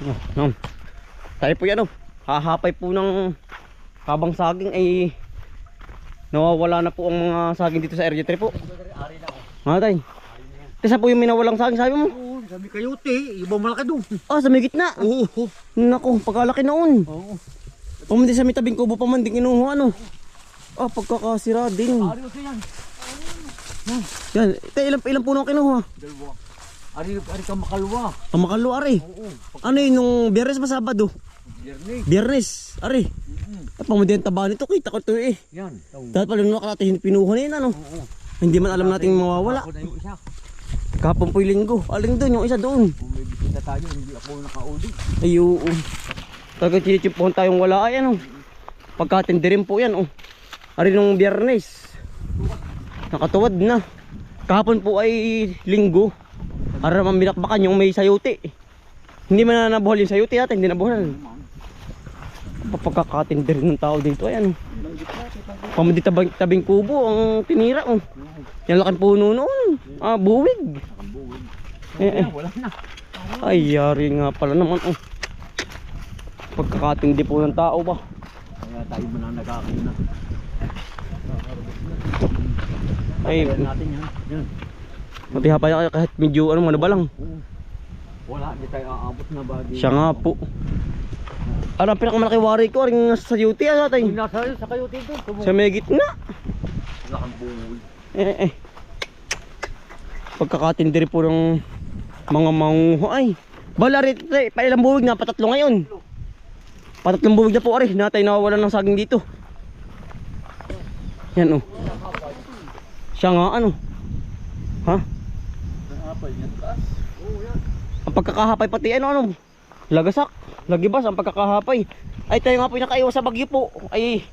No. Tayo po yan, oh. Hahapay po ng kabang saging ay nawawala na po ang mga saging dito sa area 3 po. Mga tay. Kasi po yung minawalang saging sabi mo? Oo, sabi kayote, ibang malaki doon. Ah, sa may gitna. Oo. Naku, pagkalaki noon. Oo. Pamandi sa may tabing kubo pa man din kinuha ano. Ah, pagkakasira din. Ari ko yan. Yan, ilang puno ang kinuha? Dalawa. Ari ka makalwa. Ang makalo ari. Oo. Ano yun, nung biyernes ba Sabado? Biyernes. Biyernes, ari. Ay, pamandi ang taba nito, kita ko ito eh. Yan. Dahil pala nung nakalati, pinuha na yun ano. Oo. Hindi man alam nating mawawala. Ako na yung isa. Kapon po yung linggo. Aling doon, yung isa doon. Kung may bisita tayo, hindi ako nakauli. Ay, oo. Talagang chinichipuhan tayong wala ay ano. Pagkatindi rin po yan oh. Ari nung biyernes. Nakatuwad na. Kahapon po ay linggo. Ara naman binakbakan yung may sayuti. Hindi man na nabuhal yung sayuti natin, hindi nabuhal. Pagkakatindi rin ng tao dito ay ano. Pamandi tabing kubo ang tinira oh. Yan laking puno noon. Ah, buwig. Wala na. Ay, yari nga pala naman oh. Pagkakatindi po ng tao ba? Kaya tayo muna nagkakain na. Ay, Natin yan. Yan. mati hapay kayo kahit medyo ano ba lang. Oo. Wala, hindi tayo aabot na bagay. Siya nga po. Ano ang pinakamalaki wari ko? Ring sa UT ano tayo? Yung nasa sa kayo dito. Sa may gitna. Wala kang buhol. Pagkakatindi rin po ng mga manguha ay. Bala rin, pailang buwig na, patatlo ngayon. Patatlong buwig na po ari, natay nawawalan ng saging dito. Yan oh. Siya nga ano. Ha? Apay niya taas. Oo yan. Ang pagkakahapay pati ano lagasak, lagibas ang pagkakahapay. Ay tayo nga po yung nakaiwas sa bagyo po. Ay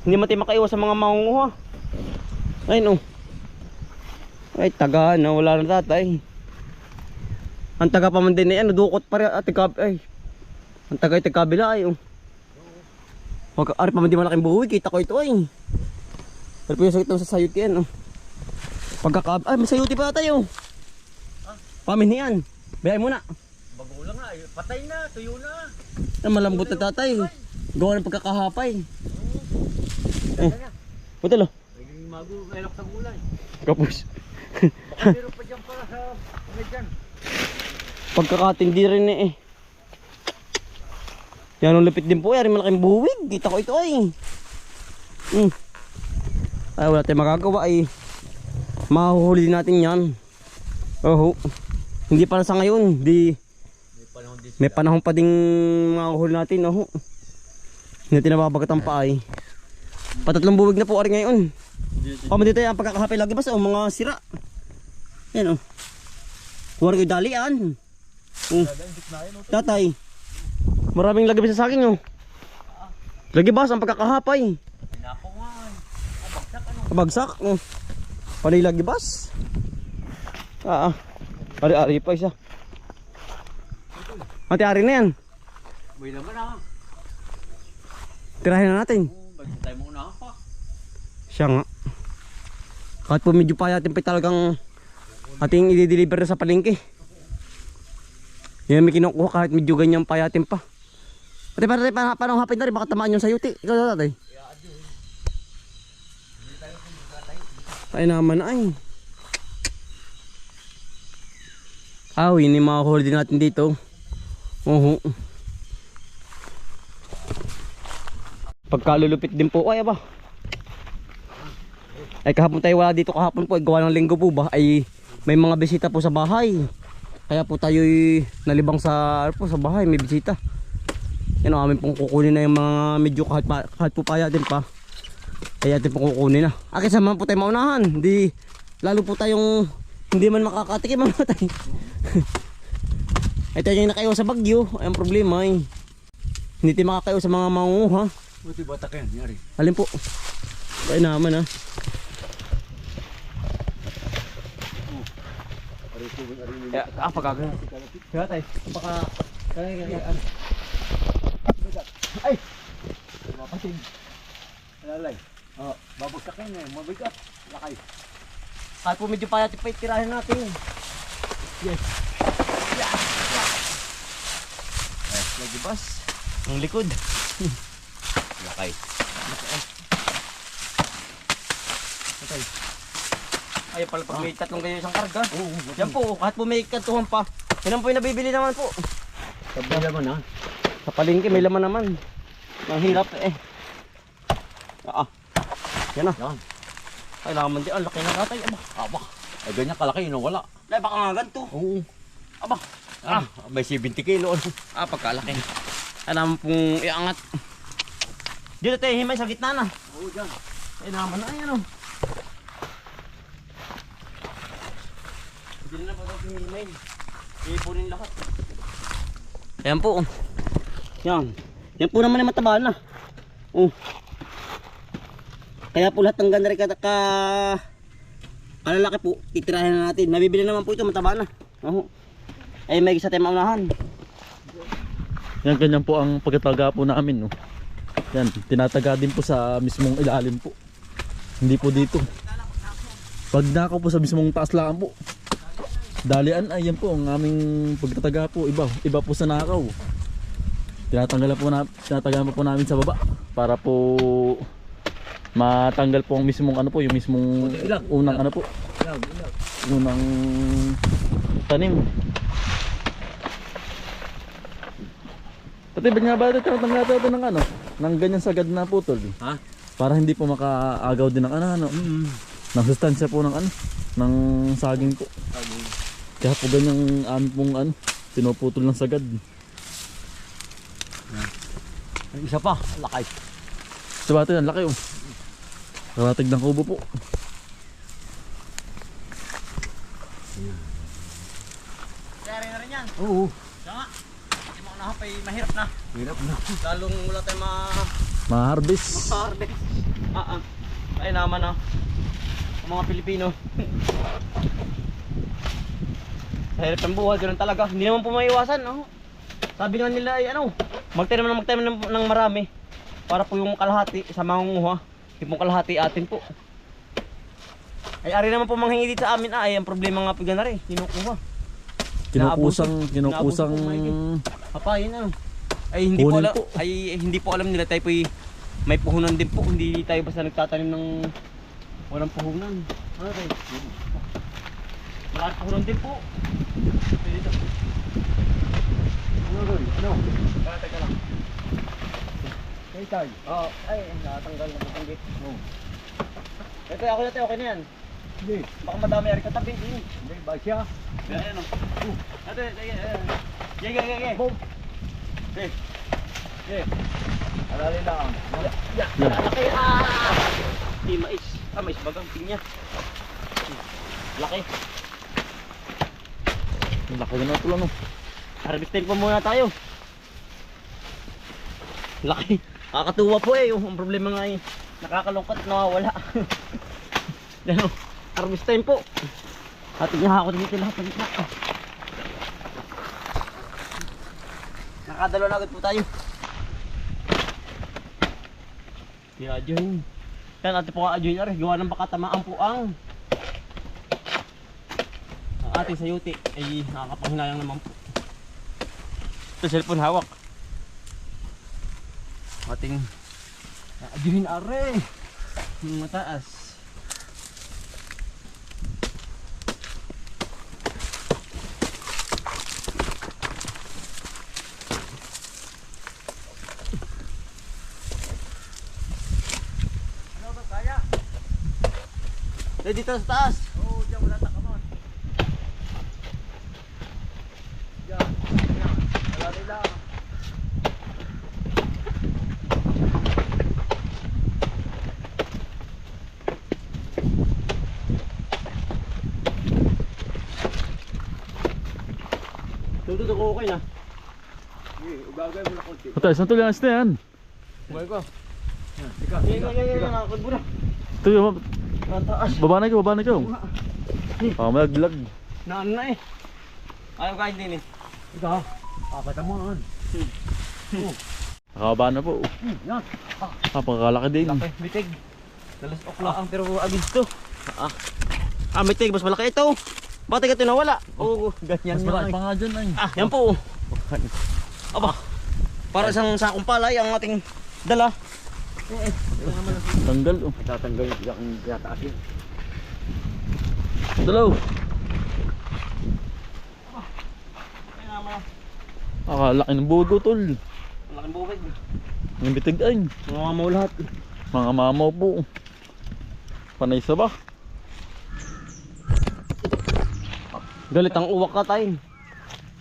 hindi man tayo makaiwas sa mga mangunguha. Ayun oh. Ay taga na wala na tatay. Ang taga pa man din ay ano dukot pa rin at ay. Ang taga ay kabila ay oh. Wag ari pa man din malaking buhay, kita ko ito ay. Pero po yung sakit sa sayuti yan oh. Ay may sayuti pa tayo. Pamin yan. Bayay muna. Bago lang nga, patay na, tuyo na. Malambot na tatay. Gawa ng pagkakahapay. Putal oh. Naging mago, elok sa gulay. Kapos. Baka meron pa dyan para sa medyan. Pagkakatindi rin eh. Yan ang lupit din po yan. Malaking buwig. Kita ko ito ay. Ay wala tayong magagawa ay. Mahuhuli natin yan. Oh. Hindi para sa ngayon. May panahon pa ding mahuhuli natin. Oh. Hindi natin nababagatan pa ay. Patatlong buwig na po ari ngayon. Dito ang pagkakahapay lagi ba sa mga sira. Yan oh. Huwag kayo dalian. Tatay. Maraming lagi sa saging oh. Lagi ba ang pagkakahapay? Nako nga. Bagsak ano? Bagsak oh. Panay lagi bas. Ari-ari pa isa. Mati-ari na yan. May laman ah. Tirahin na natin. Bagsak tayo muna pa. Siya nga. Kahit po medyo pa natin pa talagang ating i-deliver na sa palengke. Yan may kinukuha kahit medyo ganyan pa yatin pa. Ate paano hapin na rin baka tamaan yung sayuti. Ikaw na tatay. Ay naman ay. Ini mga huli din natin dito. Pagkalulupit din po ay ba. Ay kahapon tayo wala dito kahapon po. Gawa ng linggo po ba ay may mga bisita po sa bahay. Kaya po tayo nalibang sa bahay, may bisita. Yan o, amin pong kukunin na yung mga medyo kahit po paya din pa. Kaya atin pong kukunin na. Akin sa po tayo maunahan. Hindi, lalo po tayong hindi man makakatikim mga tayo. Ay tayo yung nakayo sa bagyo. Ay ang problema ay hindi tayo makakayo sa mga manguha. Buti bata kayo, nangyari. Alin po? Ay naman ha. Pagkagano. Kaya tayo. Ay! Mapasin. Alalay. Babagsak yan eh. Mabigat. Lakay. Kahit po medyo payat pa itirahin natin. Yes. Lagibas. Ang likod. Lakay. Okay. Ay pala pag may tatlong ganyan isang karga. Oo. Yan po, kahit po may kantuhan pa. Yan po yung nabibili naman po. Sabi naman ha. Sa palengke may laman naman. Ang hirap eh. Yan na. Yan. Kailangan din. Ang laki na katay. Aba. Ay ganyan kalaki yun wala. Ay baka nga ganito. Oo. Aba. May 70 kilo. Pagkalaki. Kailangan pong iangat. Dito tayo himay sa gitna na. Oo dyan. Ay naman na yan oh. Hindi na pa daw himay. Ipunin lahat. Ayan po. Yan. Yan po naman ay mataba na. Kaya po lahat ng ganda rin kalalaki po, titirahin na natin. Nabibili naman po ito, mataba na. Ay may isa tayong maunahan. Yan, ganyan po ang pagtataga po namin, no. Yan, tinataga din po sa mismong ilalim po. Hindi po dito. Pag nakaw po sa mismong taas lang po. Dalian ay yan po ang aming pagtataga po. Iba po sa nakaw. Tinatanggalan po namin sa baba para po matanggal po ang mismong ano po, yung mismong unang ano po. Unang tanim. Pati ba nga ba ito tinatanggal ito ng ano? Ng ganyan sagad na putol. Ha? Para hindi po makaagaw din ng ano. Ng sustansya po ng ano, ng saging po. Kaya po ganyang amin pong ano, pinuputol ng sagad. Ang isa pa, lakay. Diba ito yan, laki oh. Karatig ng kubo po. Kaya na rin yan. Oo. Kaya nga, hindi mo nakapay mahirap na. Hirap na. Lalong wala tayong Ma-harvest. harvest. Ay naman ang mga Pilipino. Sa hirap ng buhay, ganoon talaga. Hindi naman po maiwasan. Sabi nga nila ay magtanim ng marami. Para po yung kalahati sa mangunguha. Yung pong kalahati atin po. Ay ari naman po manghingi dito sa amin ay ang problema nga po gana rin. Kinukuha. Kinukusang Papayin ay hindi po Kunin alam po. ay hindi po alam nila tayo po may puhunan din po, hindi tayo basta nagtatanim ng walang puhunan. Okay. Walang puhunan din po. Dito. Ano? Teka lang. Kaya tayo. Ay natanggal na matanggit. Ito ako na tayo, okay na yan. Hindi. Baka madami ari katabi din. Hindi ba siya? Ayan Ito, Ye. Boom. Ye. Alali lang. Laki Di mais. Mais bagang pinya. Laki. laki na ito ano. Harvestin pa muna tayo. Laki. Nakakatuwa po ang problema nga nakakalungkot nawawala. Yan harvest time po. Ating hahakot dito lahat ng gitna. Nakadalo na agad po tayo. I-adjoin. Yan ating po ka-adjoin na rin. Gawa ng baka tamaan po ang ating sayuti. Ay nakakapanghinayang naman po. Ito cellphone hawak. Ating adjuhin are yung mataas. Ano ba kaya? Dito sa taas. Oo, diyan wala takamon. Diyan. Alali lang. Tututok ko okay na. Sige, ugagay mo na konti. Ito, isang tuloy na yan. Bumay ko. Ika, Yan, nakakad mo na. Ito yung Nataas. baba na ikaw. Malaglag. Na ano na eh. Ayaw kain din eh. Ika, papatamaan. Nakababa na po. Yan. Pagkakalaki din. Laki, mitig. Dalas okla ang pero agis to. Mitig, mas malaki ito. Bakit ito nawala? Oo, ganyan Mas nga malaki eh. pa nga dyan ay. Yan po. Aba, Para isang sakong palay ang ating dala. Tanggal oh. Tatanggal yung bigla kong tataas yun. Dalaw. Laki ng bugo tol. Ang laking bukid. Ang bitig ay. Mga mamaw lahat. Mga mamaw po. Panay sa ba? Galit ang uwak ka tayo.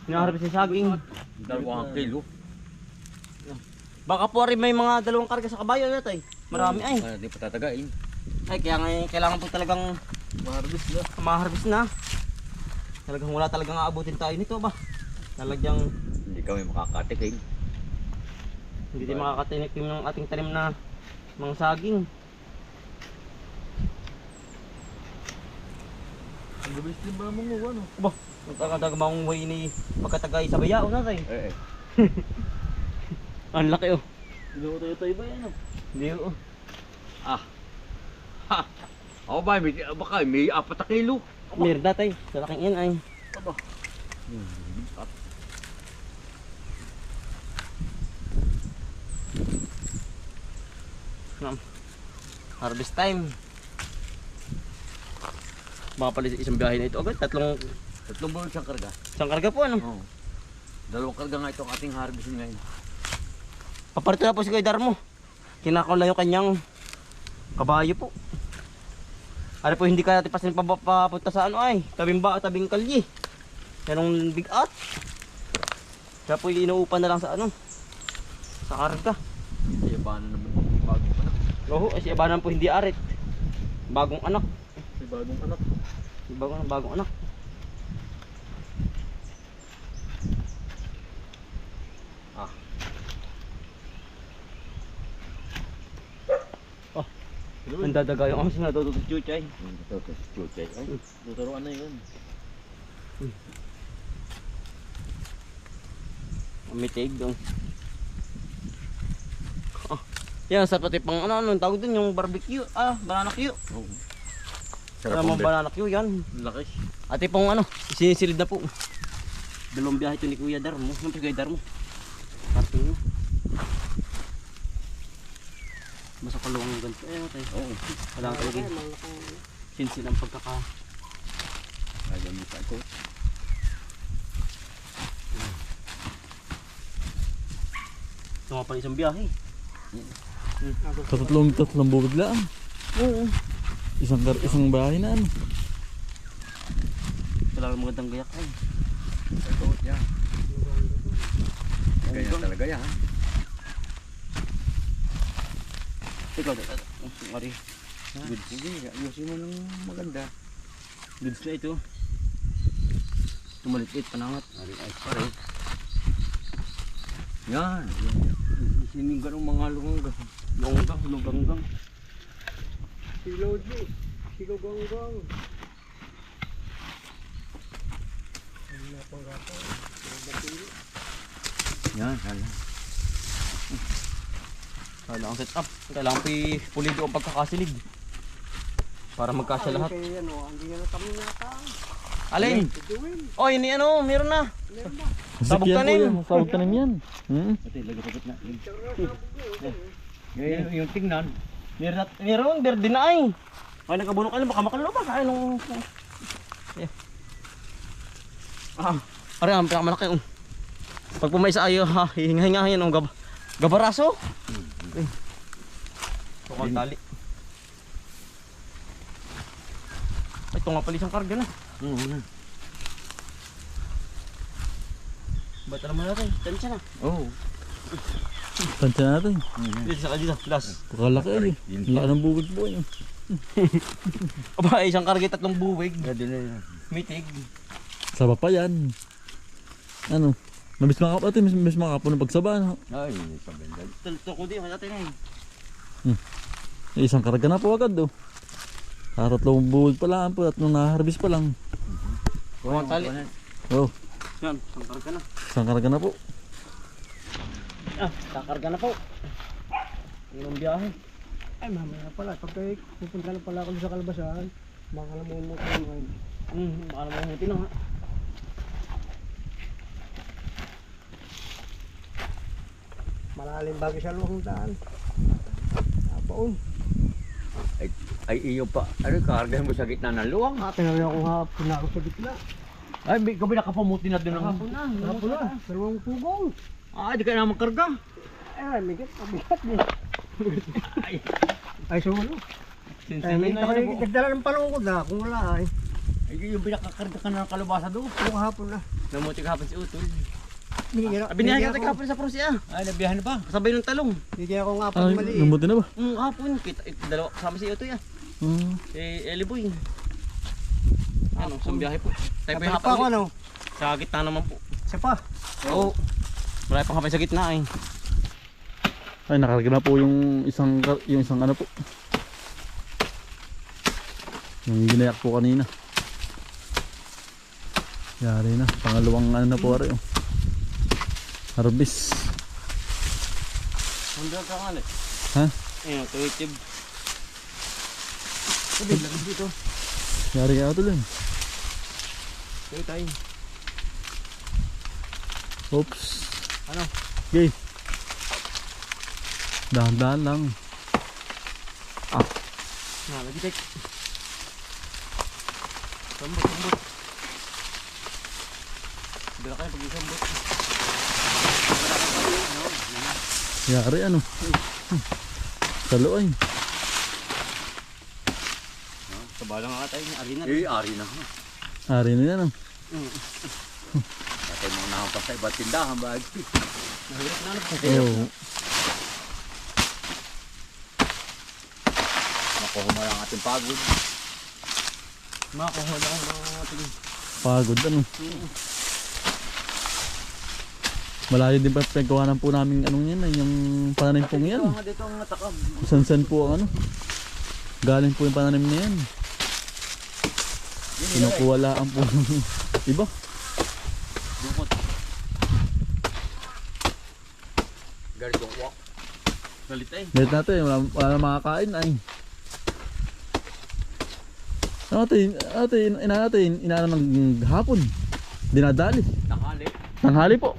Hinaharap si saging. 2 kilo. Baka po rin may mga dalawang karga sa kabayo na tayo. Marami ay. Hindi pa tatagain. Ay kaya nga kailangan po talagang Maharbis na. ma-harvest na. Talagang wala talagang aabutin tayo nito ba? Talagang Hindi kami makakatikim. hindi tayo makakatinikim ng ating tanim na mga saging. Ang gabis din ba mo ano? Ba, magkakadagmang way ni pagkatagay sa bayao na tayo. Eh. Ang laki oh. Tayo ba yan? Hindi oh. Ha. Ako ba, baka may 4 kilo. Merda tayo. Sa laking yan ay. Aba. Harvest time. Baka pala isang biyahe na ito agad. Tatlong Buwan siyang karga. isang karga po ano. Oo. 2 karga nga ito ang ating harvestin ngayon. Paparito na po si Kuya Darmo. Kinakaw lang yung kanyang kabayo po. Ano po hindi ka natin pasin papunta sa ano ay tabing kalye. Yan ang bigat. Kaya po inuupan na lang sa ano. Sa karga. Kaya ba na naman bago pa na. Oo, si Ibanan po hindi arit. Bagong anak. May bagong anak. Bagong anak. Ang dadaga yung amas na natututos chuchay. Ito si Chuchay. Ay, Tuturuan na yun. Mitig dong. Yan sa pati pang ano tawag dun yung barbecue. Banana Q. oo. Sarap Sarap ang banana Q yan. Laki. Ate pong ano, sinisilid na po. Dalawang biyahe ito ni Kuya Darmo. Yung Kuya Darmo. Parting nyo. Basta kaluwang yung ganito. Ayun tayo. Oo. Walang talaga. Sinsin ang pagkaka. Kaya mo sa ito. Ito nga pala isang biyahe. Tatlong bubig lang. Oo. Isang bahay na ano. Kailangan magandang gayak ay. Ito yan. Ganyan talaga yan. Ikaw, Mari. Good. Hindi, ayusin mo ng maganda. Goods na ito. Tumalit panangat. Ay, pare. Yan. Sining ganong mga lungang. Lunggang. Silaw di. Silaw ganggang. Yan, hala. Kailangan set up. Kailangan pulido ang pagkakasilig. Para magkasya lahat. Alin? Oh, ini ano, meron na. Sabog tanim. Sabog tanim yan. Ito, lagay sa gitna. Yung tingnan. Meron, berde na ay. Ay, nagkabunok ka na, baka makalo pa. Kaya nung... Ari, ang pinakamalaki. Pag pumaysa ayo, hihinga-hinga yan. Gabaraso. Ito kang tali. Ito nga pala isang karga na. Ba't naman natin? Tansya na. Oo. Tansya natin. Dito sa dito, last. Pakalaki ay. Laki ng bubig po yun. Aba, isang karga, 3 buwig. Pwede na yan. Mitig. Saba pa yan. Ano? Mabis makapo ng pagsaba. No? Ay, sa bendal. Ito ko din, natin eh. Isang karga na po agad do. Tatlong buwig pa lang po at nung naharbis pa lang. Kumang tali. Oh, Yan, isang karga na. isang karga na po. Kakarga na po. Yun ang biyahe. Ay, mamaya pala. Pag pupunta na pala ako sa Kalbasan, makalamunan ko ngayon. Baka naman humuti na nga. Malalim bagay sa luwang daan. Napaon. Ay iyo pa. Ano karga mo sa gitna ng luwang? Tinawin ako hapon na ako sa gitna. Ay, gabi nakapamuti na doon ng hapon na. Hapon na. Dalawang pugong. Ah, di ka na magkarga. Ay, mabigat din. Ay, sulo. Ay, may nagdala ng palungkod na. Kung wala ay. Ay, yung pinakakarga ka na ng kalabasa doon. Kung hapon na. Namuti ka hapon si Utol. Binihan ka kapon sa Prusya. Ay, nabiyahan na ba? Kasabay ng talong. Hindi ako nga hapon Ay, mali. lumuti na ba? Hapon. Dalawa kasama si Utoy ah. Eli Boy. Ano, sumbiyahe po. Tayo po yung Kapag pa ako hapon. ano. Sa gitna naman po. Siya pa. Oo. Marami pang hapon sa gitna eh. Ay, nakarga na po yung isang ano po. Yung ginayak po kanina. Yari na. Pangalawang ano na po rin. Oh. Harvest. Handa ka nga Ha? Ayun, tuwitib. Sabi, lagay dito. Yari ka ito lang. Tuwit tayo. Oops. Ano? Okay. Dahan-dahan lang. Lagi tek. Sambot. Bila kayo pag-isambot. Yari ano. Salo ay. Sabala nga tayo ni Arina. Ari na. Ari na yan. Oh. Patay mo na pa sa iba't tindahan ba? Mahirap na ano. Oh. Nakuha mo lang ating pagod. Makakuha lang mga ating. Pagod ano. Malayo din pa pinagawanan po namin anong yan ay yung pananim pong yan. Dito ang natakab. San po ang ano. Galing po yung pananim na yan. Kinukuwalaan po ng iba. Dukot. Galing walk. Galit eh. Dahil natin, wala na makakain ay. Inaano ng hapon. Dinadali. Tanghali. Tanghali po.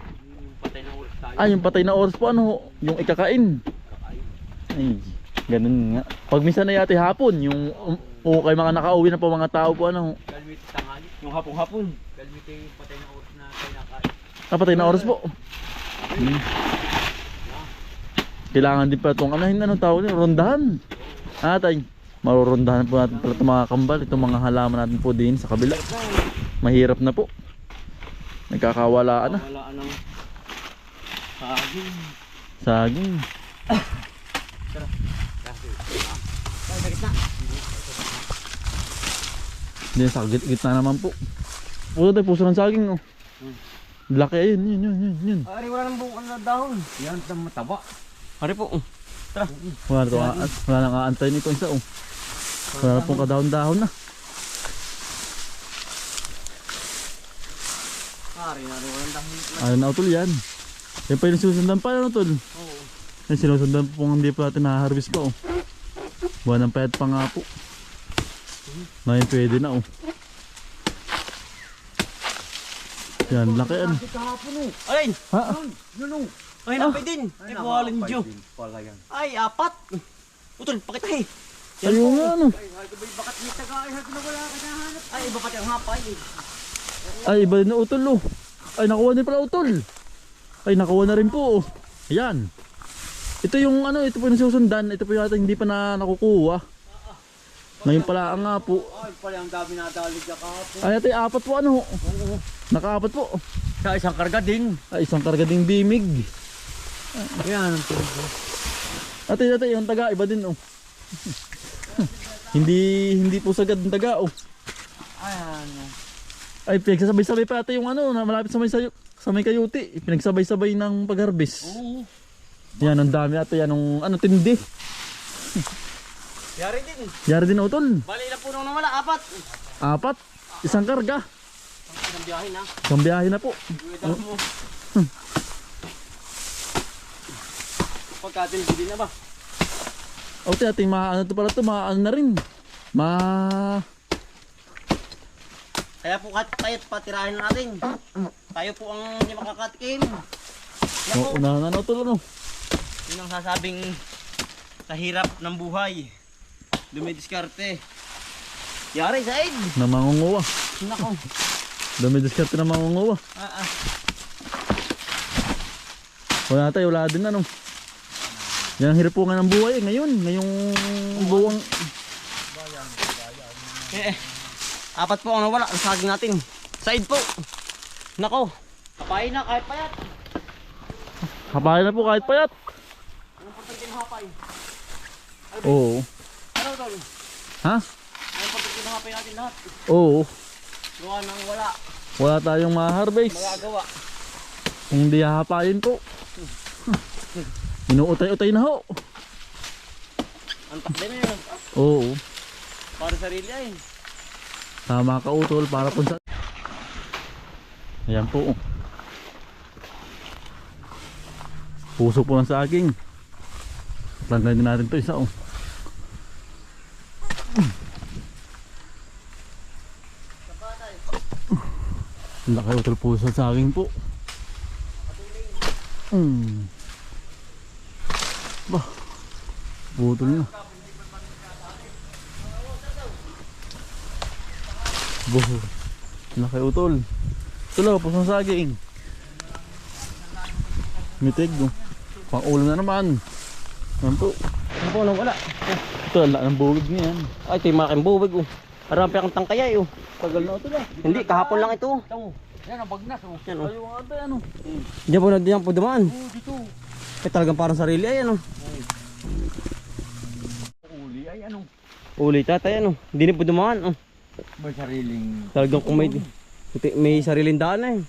Patay na ulit tayo. Ay, yung patay na oras po ano, yung ikakain. Ay, ganun nga. Pag minsan na yate hapon, yung kay mga nakauwi na po mga tao po ano. Galmit tanghali. Yung hapon. Galmit yung patay na ulit na tayo nakain. Patay na oras po. Kailangan din pa itong anong tawag nyo, rondahan. Atay, marurondahan po natin pala itong mga kambal, itong mga halaman natin po din sa kabila. Mahirap na po. Nagkakawalaan na. Wala ng saging. Saging. Tayo sa gitna. Hindi, sa gitna naman po. Puso tayo, puso ng saging oh. Laki ayun, yun. Ari, wala nang buong na dahon. Yan ang mataba. Ari po. Wala na ito, wala nang aantay nito isa oh. Wala na pong kadahon-dahon na. Ari, walang dahon. Ano na utol yan. Yan pa yung sinusundan pa ano utol. Oo. Yan sinusundan po kung hindi pa natin na-harvest pa oh. Buwan ng payat pa nga po. Ngayon pwede na oh. Yan, laki yan. Alin! Ha? Ay, napay din. Ay, buwalan Diyo. Pala yan. Ay, apat. Utol, pakita eh. Ayun nga ano. Bakit may tagaay na wala ka nahanap? Ay, iba pati ang hapay eh. Ay, iba din na utol oh. Ay, nakuha din pala utol. Ay, nakuha na rin po oh. Ayan. Ito yung ano, ito po yung susundan. Ito po yung ating hindi pa na nakukuha. Ngayon pala ang nga po. Ay, pala ang dami nadalig na kahapon. Ay, ito yung apat po ano. Nakaapat po. Sa isang karga din. Ay, isang karga ding bimig. Yan. Ate, yung taga, iba din oh. hindi po sagad ng taga oh. Ayan. Ay, pinagsasabay-sabay pa ate yung ano, na malapit sa may kayuti. Pinagsabay-sabay ng pag-harvest. Oo. Yan, ang dami ate, yan ang ano, tindi. Yari din. Yari din utol. Bali, ilang puno na wala? Apat. Apat. Isang karga. Ang biyahe na. Isang biyahe na po. Uwitan mo. Pagkatin, hindi na ba? O ate, ating ano to pala to, ano na rin. Kaya po kahit patirahin natin. Tayo po ang hindi makakatikim. Unahan na utol ano. Yun ang sasabing sa hirap ng buhay. Dumidiskarte. Yari, Said! Na mangunguwa. Nako. Dumidiskarte na mangunguwa. Ah. Wala tayo, wala din ano. Yan ang hirapungan ng buhay ngayon. Ngayong buwang... Apat po ang nawala. Ang saging natin. Said po. Nako. Kapain na kahit payat. Hapain na po kahit payat. Anong pagdating ng hapay? Oo. Ano tol? Ha? Anong pagdating ng hapay natin lahat? Oo. Gawa nang wala. Wala tayong ma-harvest. Magagawa. Kung hindi hahapain po. Inuutay-utay na ho. Ang takde na yun. Oo. Para sarili ay. Tama ka utol para po sa... Ayan po. Puso po ng saging. Tanggalin din natin to isa oh. Laki utol puso ng saging po. Bah. Butol na. Buho. Laki utol. Tulo, puso ng saging. Mitig oh. Pang ulam na naman. Yan po. Ano po nang wala? Ito, ala ng bubig niyan. Ay, ito yung mga kimbubig oh. Marami akong tangkayay oh. Tagal na ito na. Hindi, kahapon lang ito. Yan ang bagnas oh. Yan oh. Ayaw nga ito, ano? Diyan po dumaan. Dito. Eh talagang parang sarili ay ano. Uli ay ano. Uli tatay ano. Hindi na po dumaan oh. May sariling... Talagang kung may sariling daan eh.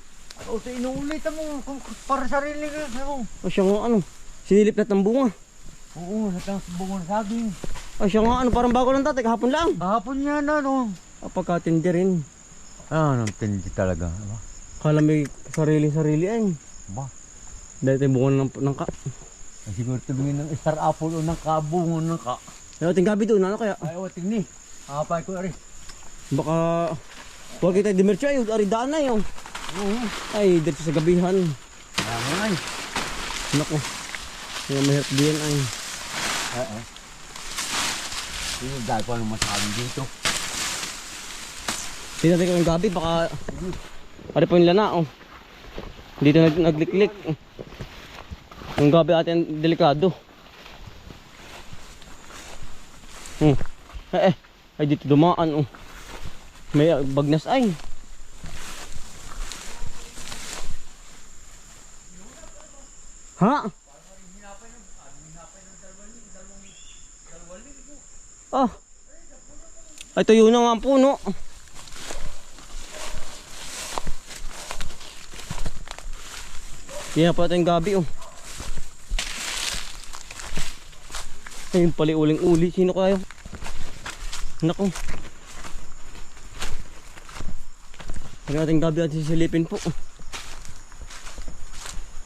O sa inuulit mo. Para sarili ka. Ano? O siya nga ano. Sinilip na ng bunga. Oo, sa bungon saging. O siya nga ano. Parang bago lang tatay. Kahapon lang. Kahapon yan ano. Pagkatindi rin. Ah, ang tindi talaga. Kala may sarili ay. Ba? Dahil tayo bunga ng ka. Ay, siguro tumingin ng star apple o ng kabungon ng ka. Ano ating gabi doon? Ano kaya? Ay, o, tingni. Apay ko rin. Baka huwag kita dimercho ay. Ari daan na yun. Ay, dito sa gabihan. Ano ay? Naku. Yung mahirap din ay. Oo. Yung dahil ko anong masabi dito. Tingnan ko yung gabi. Baka ari po yung lana oh. Dito nagliklik. Yung gabi atin delikado. Ay dito dumaan oh. May bagnas ay. Ha? Ah. Ay tuyo na nga ang puno. Yan pa tayong gabi oh. Ayun pala uling-uli. Sino kayo? Naku. Ano ating gabi at sisilipin po.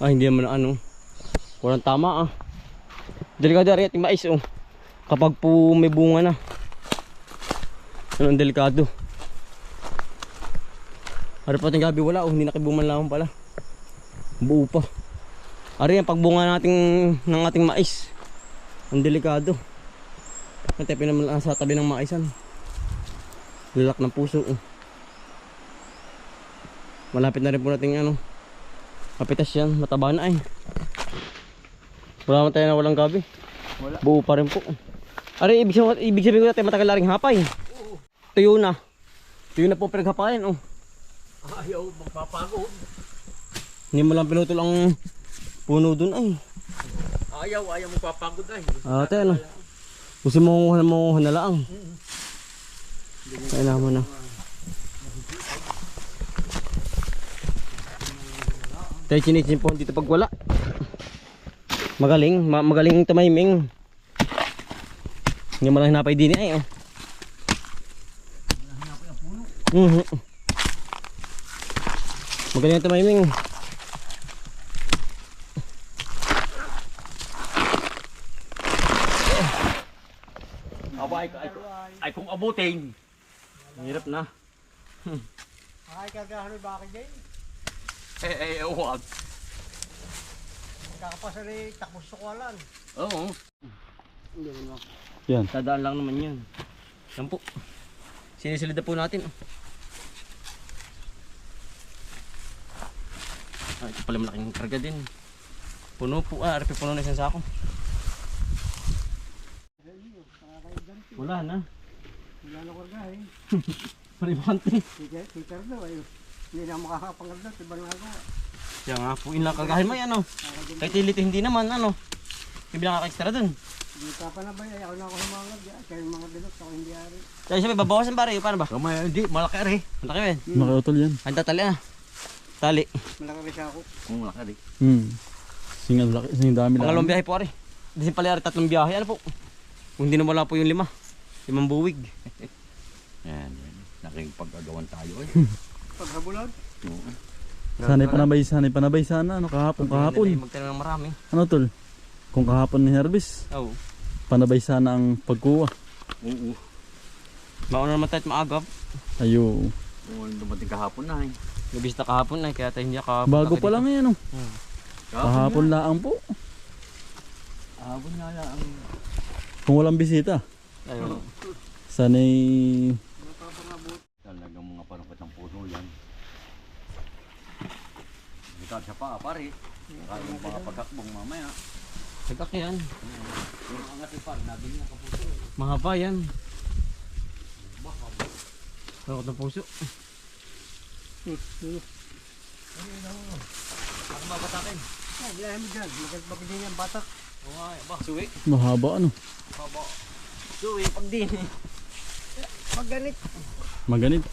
Hindi naman ano. Walang tama ah. Delikado rin ating mais oh. Kapag po may bunga na. Ano ang delikado. Ano pa ating gabi wala oh. Hindi nakibuman lang pala. Buo pa. Ari ang pagbunga natin ng ating mais. Ang delikado. Natepin naman lang sa tabi ng maisan. Lalak ng puso oh. Malapit na rin po natin ano. Kapitas yan, mataba na ay. Wala naman tayo na walang gabi. Wala. Buo pa rin po. Ari, ibig sabihin ko natin matagal na rin hapay. Tuyo na. Tuyo na po pinaghapayan oh. Ayaw, magpapagod. Hindi mo lang pinutol ang puno dun ay. Ayaw magpapagod ay. Ate ano. Gusto mo na lang. Kailangan mo na. Tayo chinisin po dito pag wala. Magaling tumahiming. Hindi mo lang hinapay din ay oh. Magaling tumahiming. Ay kung abutin. Hirap na. Ay, kagahan bakit din? Huwag. Kakapasa rin, takbo sa sukwalan. Oo. Hindi naman ako. Yan. Dadaan lang naman yan. Yan po. Sinisilid na po natin. Ah, ito pala malaking karga din. Puno po. RP puno na isang sako. Wala na. Wala na karga eh. Paribante. Sikar daw eh. Hindi na makakapangarda. Iba na ako. Yan nga po. Ilang kargahin mo yan. Kahit ilito hindi naman. Yung binakaka-extra dun. Hindi ka pa na ba? Ayaw na ako humangad. Kaya yung mga bilot ako hindi ari. Kaya siya may babawasan pare. Paano ba? Kamay, hindi, malaki rin. Ang laki yan. Makiutol yan. Ang tatali Tali. Malaki rin siya ako. Kung malaki rin. Singang laki, singang dami lang. Pangalawang biyahe po ari. Hindi pala ari 3 biyahe. Ano po? Kung hindi na wala po yung 5. 5 buwig. Yan, yan. Nakikipag-agawan tayo eh. Paghabulan. Oo. Sanay panabay sana. Ano, kahapon. Magtanong ng marami. Ano tol? Kung kahapon ni Herbis, Oo. panabay sana ang pagkuha. Oo. Mauna naman tayo at maagap. Ayo. Oo, dumating kahapon na eh. Nabista kahapon na kaya tayo hindi ka. Bago pa lang yan. Oh. Kahapon lang po. Kahapon nga lang. Kung walang bisita. Ayun. Sanay Talagang mga parapat ng puno yan. Bitat siya pa, pare. Kaya yung mga pagkakbong mamaya. Sagak yan. Yung angat yung par, nabing niya kapuso. Mahaba yan. Bakit ng puso? Ako babatakin. Oh, bilahin mo dyan. Magkakapagin din yung batak. Oo nga, ba? Suwi. mahaba ano. Suwi, pag din. Pag ganit. Maganit.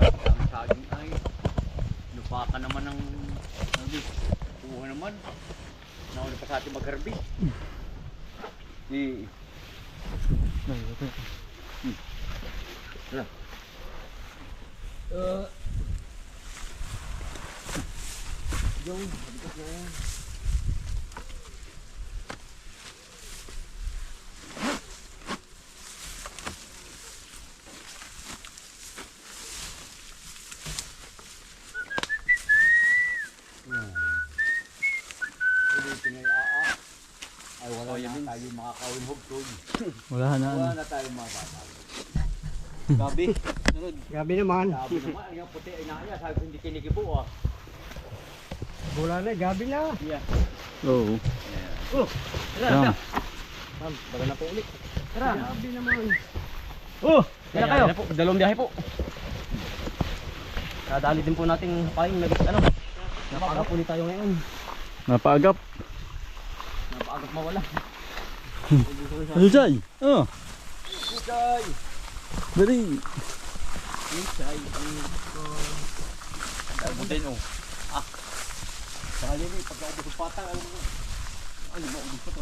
Ang saging ay lupakan naman ng harbis. Kuha naman. Nauna pa sa ating mag-harbis. Wala. Ay wala na tayo makakawin hugtog. Wala na ano. Wala na tayo makakawin. Gabi. Sunod. Gabi naman. Sabi naman, yung puti ay naaya. Sabi ko hindi kinikibo ah. Bula na, gabi na. Oo. Oh, Yan. tara. Ma'am, baga na po ulit. Tara. Gabi naman. Oh, kaya kayo. Dalawang biyahe po. Kadali din po nating paing ano. Napagap ulit tayo ngayon. Napaagap. Napagap mawala. Ano Jay? Oh. Jay. Dali. Jay. Sabi din oh. Saka yun eh, pagkaubos ng patang, ano ba, ubos pa to.